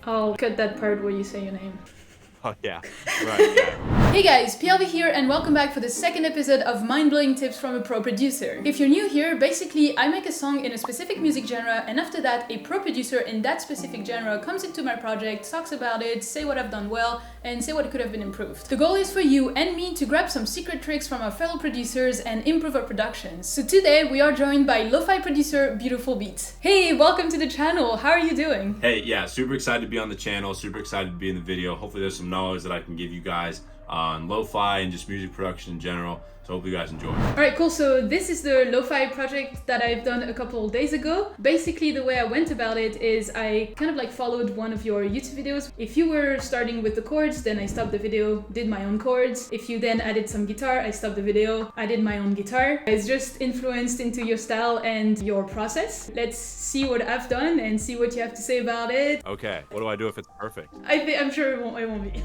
I'll cut that part where you say your name. Oh, yeah. Right, yeah. Hey guys, PLV here and welcome back for the second episode of Mind-Blowing Tips from a Pro Producer. If you're new here, basically I make a song in a specific music genre and after that a pro producer in that specific genre comes into my project, talks about it, say what I've done well, and say what could have been improved. The goal is for you and me to grab some secret tricks from our fellow producers and improve our productions. So today we are joined by LoFi producer BeautifulBeats. Hey, welcome to the channel, how are you doing? Hey, yeah, super excited to be on the channel, super excited to be in the video. Hopefully there's some knowledge that I can give you guys on lo-fi and just music production in general. So hope you guys enjoy. Alright, cool. So this is the lo-fi project that I've done a couple of days ago. Basically, the way I went about it is I kind of like followed one of your YouTube videos. If you were starting with the chords, then I stopped the video, did my own chords. If you then added some guitar, I stopped the video, I did my own guitar. It's just influenced into your style and your process. Let's see what I've done and see what you have to say about it. Okay, what do I do if it's perfect? I'm sure it won't be.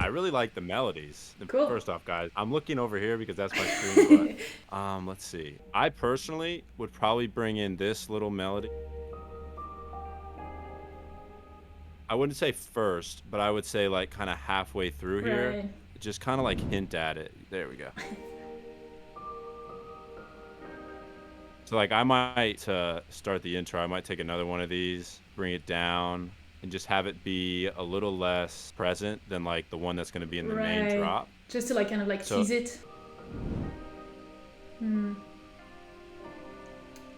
I really like the melodies. Cool. First off, guys, I'm looking over here because that's my screen, but let's see. I personally would probably bring in this little melody. I wouldn't say first, but I would say like kind of halfway through here. Right. Just kind of like hint at it. There we go. So like I might, to start the intro, I might take another one of these, bring it down, and just have it be a little less present than like the one that's going to be in the main drop. Just to like kind of like tease it.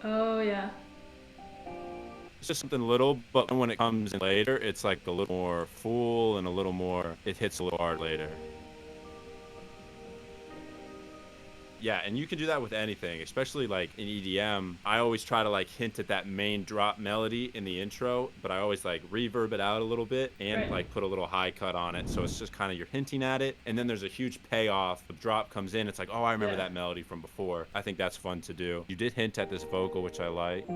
Oh yeah. It's just something little, but when it comes in later, it's like a little more full and a little more, it hits a little hard later. Yeah, and you can do that with anything, especially like in EDM. I always try to like hint at that main drop melody in the intro, but I always like reverb it out a little bit and like put a little high cut on it. So it's just kind of you're hinting at it, and then there's a huge payoff. The drop comes in, it's like, oh, I remember that melody from before. I think that's fun to do. You did hint at this vocal, which I like.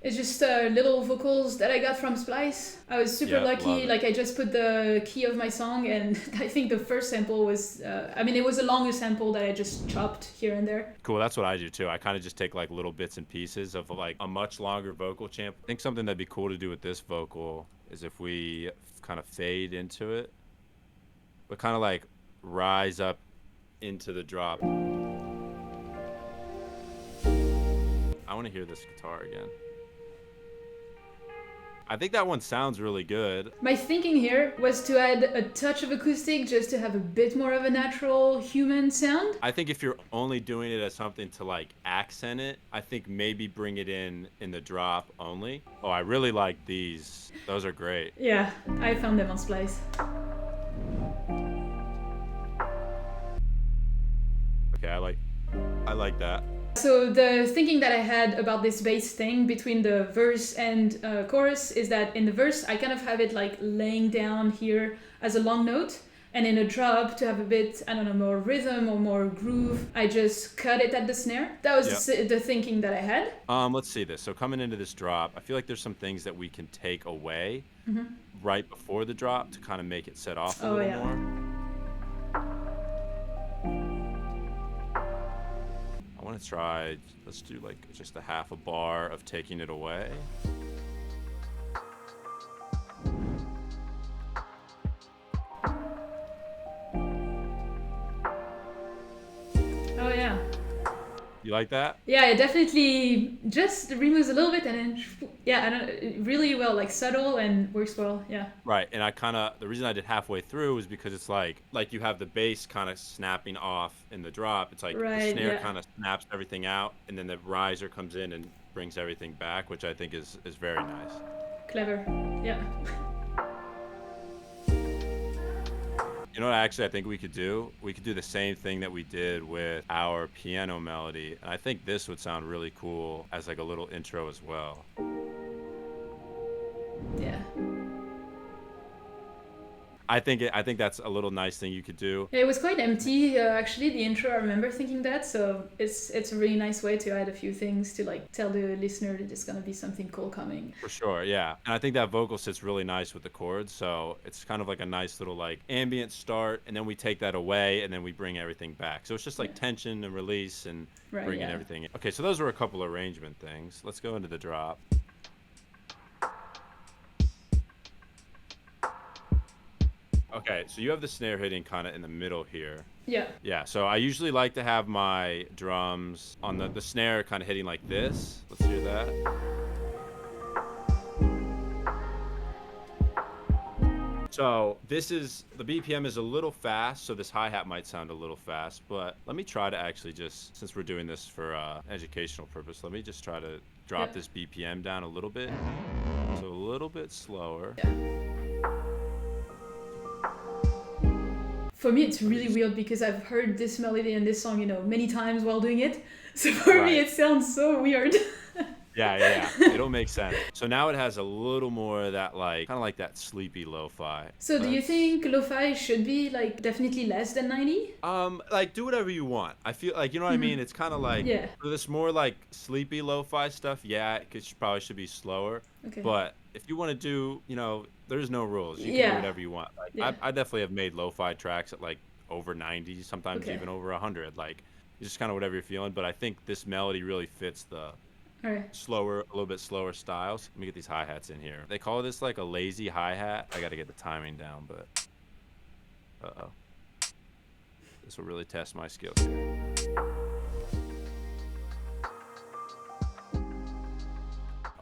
It's just little vocals that I got from Splice. I was super lucky, like I just put the key of my song and I think the first sample was, it was a longer sample that I just chopped here and there. Cool, that's what I do too. I kind of just take like little bits and pieces of like a much longer vocal champ. I think something that'd be cool to do with this vocal is if we kind of fade into it, but kind of like rise up into the drop. I want to hear this guitar again. I think that one sounds really good. My thinking here was to add a touch of acoustic just to have a bit more of a natural human sound. I think if you're only doing it as something to like accent it, I think maybe bring it in the drop only. Oh, I really like these. Those are great. Yeah, I found them on Splice. Okay, I like that. So the thinking that I had about this bass thing between the verse and chorus is that in the verse I kind of have it like laying down here as a long note, and in a drop to have a bit, I don't know, more rhythm or more groove, I just cut it at the snare. That was the thinking that I had. Let's see this. So coming into this drop, I feel like there's some things that we can take away right before the drop to kind of make it set off a little more. I want to try, let's do like just a half a bar of taking it away. Oh yeah. You like that? Yeah, it definitely just removes a little bit and then, really well, like subtle and works well, yeah. Right, and the reason I did halfway through is because it's like you have the bass kind of snapping off in the drop. It's like the snare kind of snaps everything out, and then the riser comes in and brings everything back, which I think is very nice. Clever, yeah. You know what actually I think we could do? We could do the same thing that we did with our piano melody. And I think this would sound really cool as like a little intro as well. Yeah. I think that's a little nice thing you could do. Yeah, it was quite empty actually, the intro. I remember thinking that, so it's a really nice way to add a few things to like tell the listener that it's gonna be something cool coming. For sure, yeah. And I think that vocal sits really nice with the chords, so it's kind of like a nice little like ambient start, and then we take that away, and then we bring everything back. So it's just like tension and release and bringing everything in. Okay, so those were a couple arrangement things. Let's go into the drop. Okay, so you have the snare hitting kind of in the middle here. Yeah. Yeah, so I usually like to have my drums on the snare kind of hitting like this. Let's hear that. So this is, the BPM is a little fast, so this hi-hat might sound a little fast, but let me try to actually just, since we're doing this for educational purpose, let me just try to drop this BPM down a little bit. So a little bit slower. Yeah. For me, it's really weird because I've heard this melody and this song, many times while doing it. So for me, it sounds so weird. Yeah. It'll make sense. So now it has a little more of that, like, kind of like that sleepy lo-fi. So do you think lo-fi should be like definitely less than 90? Like do whatever you want. I feel like, you know what I mean? It's kind of like, for this more like sleepy lo-fi stuff, it probably should be slower. Okay. But if you want to do, there's no rules. You can do whatever you want. Like I definitely have made lo-fi tracks at like over 90, sometimes even over 100. Like it's just kind of whatever you're feeling. But I think this melody really fits the slower, a little bit slower styles. Let me get these hi-hats in here. They call this like a lazy hi-hat. I got to get the timing down, but this will really test my skills here.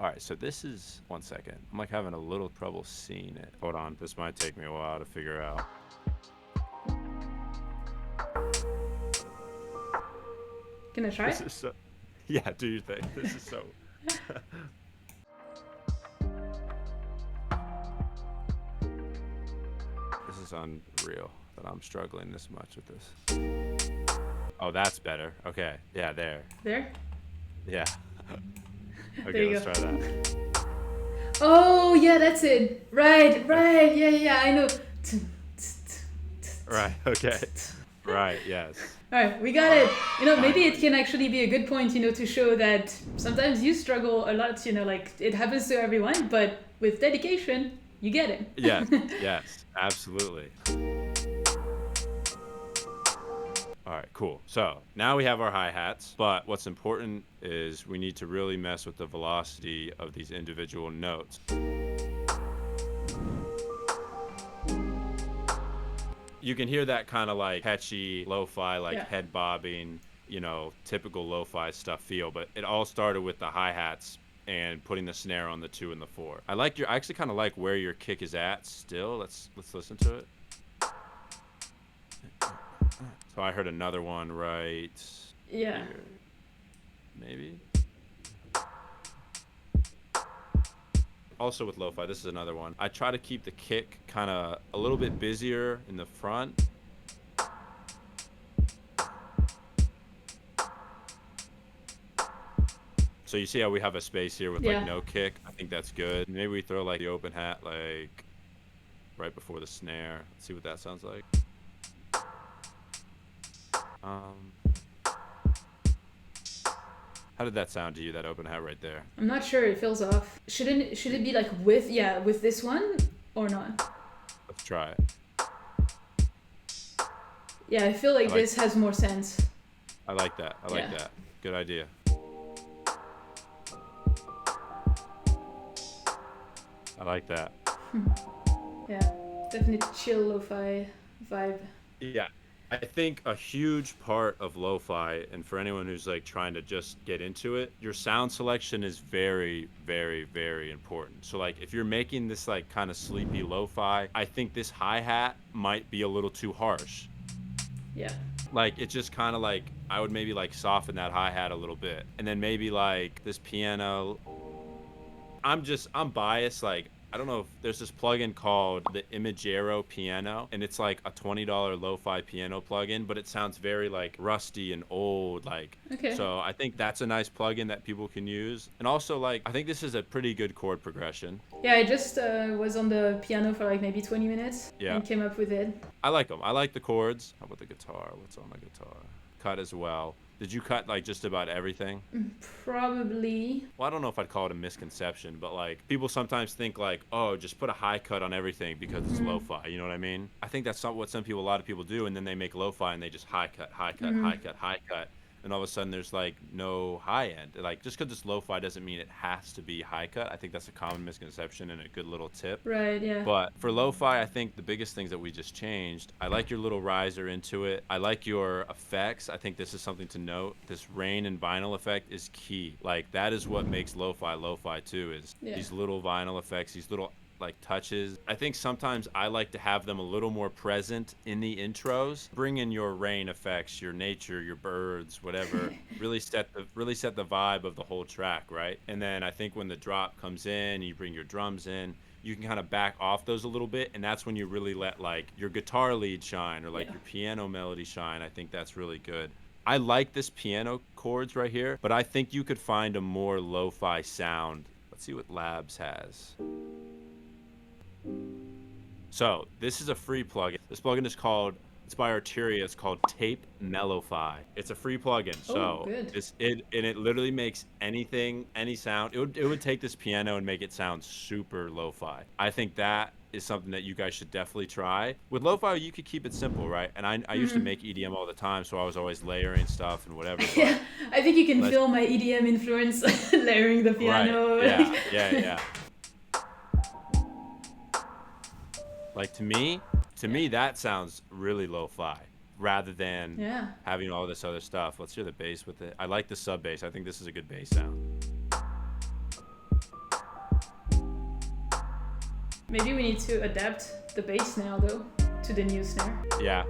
All right, so this is, one second. I'm like having a little trouble seeing it. Hold on, this might take me a while to figure out. Can I try? This is so, yeah, do your thing. This is so. This is unreal that I'm struggling this much with this. Oh, that's better. Okay, yeah, there. There? Yeah. Okay, let's try that. Oh, yeah, that's it. Right. Yeah, I know. Right, okay. Right, yes. All right, we got it. Maybe it can actually be a good point, to show that sometimes you struggle a lot, like it happens to everyone, but with dedication, you get it. Yes, absolutely. All right, cool. So now we have our hi-hats, but what's important is we need to really mess with the velocity of these individual notes. You can hear that kind of like catchy lo-fi, like head bobbing, typical lo-fi stuff feel, but it all started with the hi-hats and putting the snare on the 2 and the 4. I actually kind of like where your kick is at still. Let's listen to it. So I heard another one right here. Maybe. Also with lo-fi, this is another one. I try to keep the kick kind of a little bit busier in the front. So you see how we have a space here with like no kick? I think that's good. Maybe we throw like the open hat like right before the snare. Let's see what that sounds like. How did that sound to you, that open hat right there? I'm not sure, it feels off. Should it be like with this one or not? Let's try it. Yeah, I feel like this has more sense. I like that. I like that. Good idea. I like that. Yeah, definitely chill lo-fi vibe. Yeah. I think a huge part of lo-fi, and for anyone who's like trying to just get into it, your sound selection is very, very, very important. So like if you're making this like kind of sleepy lo-fi, I think this hi-hat might be a little too harsh. Yeah. Like it just kind of like, I would maybe like soften that hi-hat a little bit. And then maybe like this piano, I'm biased. Like I don't know if there's this plugin called the Imagero Piano, and it's like a $20 lo-fi piano plugin, but it sounds very like rusty and old, like. Okay. So I think that's a nice plugin that people can use. And also, like, I think this is a pretty good chord progression. Yeah, I just was on the piano for like maybe 20 minutes and came up with it. I like them. I like the chords. How about the guitar? What's on the guitar? Cut as well. Did you cut like just about everything? Probably. Well, I don't know if I'd call it a misconception, but like people sometimes think like, oh, just put a high cut on everything because it's lo-fi. You know what I mean? I think that's not what a lot of people do, and then they make lo-fi and they just high cut, high cut, high cut, high cut. And all of a sudden there's like no high end. Like just because it's lo-fi doesn't mean it has to be high cut. I think that's a common misconception and a good little tip. Right, yeah. But for lo-fi, I think the biggest things that we just changed, I like your little riser into it. I like your effects. I think this is something to note. This rain and vinyl effect is key. Like that is what makes lo-fi too, is these little vinyl effects, these little like touches. I think sometimes I like to have them a little more present in the intros. Bring in your rain effects, your nature, your birds, whatever. really set the vibe of the whole track, right? And then I think when the drop comes in, you bring your drums in, you can kind of back off those a little bit, and that's when you really let like your guitar lead shine or like your piano melody shine. I think that's really good. I like this piano chords right here, but I think you could find a more lo-fi sound. Let's see what Labs has. So this is a free plugin. This plugin is called, it's by Arteria. It's called Tape Mellowfi. It's a free plugin. So it literally makes anything, any sound. It would take this piano and make it sound super lo-fi. I think that is something that you guys should definitely try. With lo-fi, you could keep it simple, right? And I used to make EDM all the time, so I was always layering stuff and whatever. Yeah, I think you can feel my EDM influence layering the piano. Right. Yeah. Like to me, that sounds really lo-fi rather than having all this other stuff. Let's hear the bass with it. I like the sub bass. I think this is a good bass sound. Maybe we need to adapt the bass now though to the new snare. Yeah.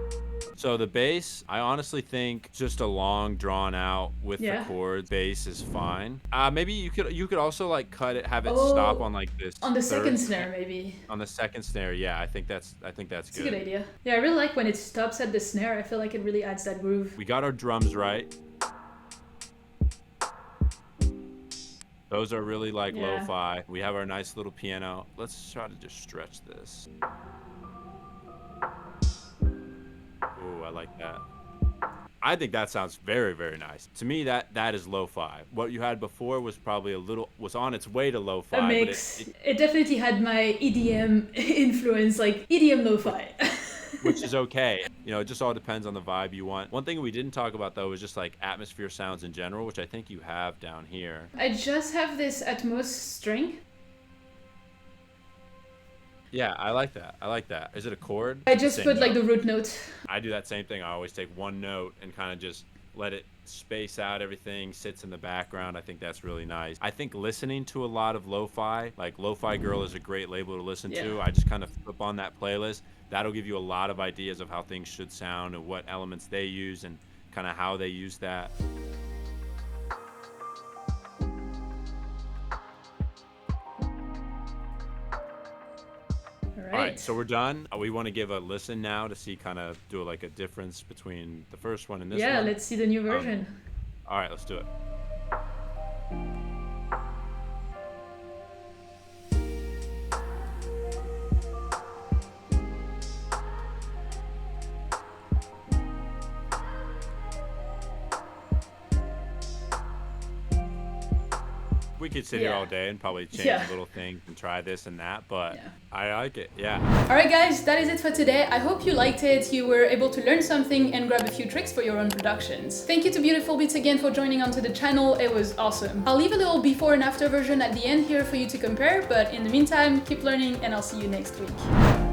So the bass, I honestly think just a long drawn out with the chord bass is fine. Maybe you could also like cut it, have it stop on like this. On the second snare maybe. On the second snare, yeah. I think that's good. It's a good idea. Yeah, I really like when it stops at the snare. I feel like it really adds that groove. We got our drums right. Those are really like lo-fi. We have our nice little piano. Let's try to just stretch this. Ooh, I like that. I think that sounds very, very nice. To me, that is lo-fi. What you had before was probably was on its way to lo-fi. A mix. It definitely had my EDM influence, like EDM lo-fi. Which is okay. You know, it just all depends on the vibe you want. One thing we didn't talk about though is just like atmosphere sounds in general, which I think you have down here. I just have this Atmos string. Yeah, I like that. Is it a chord? I just put like the root note. I do that same thing. I always take one note and kind of just let it space out, everything sits in the background. I think that's really nice. I think listening to a lot of lo-fi, like Lo-Fi Girl is a great label to listen to. I just kind of flip on that playlist. That'll give you a lot of ideas of how things should sound and what elements they use and kind of how they use that. All right, so we're done. We want to give a listen now to see, kind of do like a difference between the first one and this one. Yeah, let's see the new version. All right, let's do it. We could sit here all day and probably change little things and try this and that, but I like it, Alright guys, that is it for today. I hope you liked it, you were able to learn something and grab a few tricks for your own productions. Thank you to BeautifulBeats again for joining onto the channel, it was awesome. I'll leave a little before and after version at the end here for you to compare, but in the meantime, keep learning and I'll see you next week.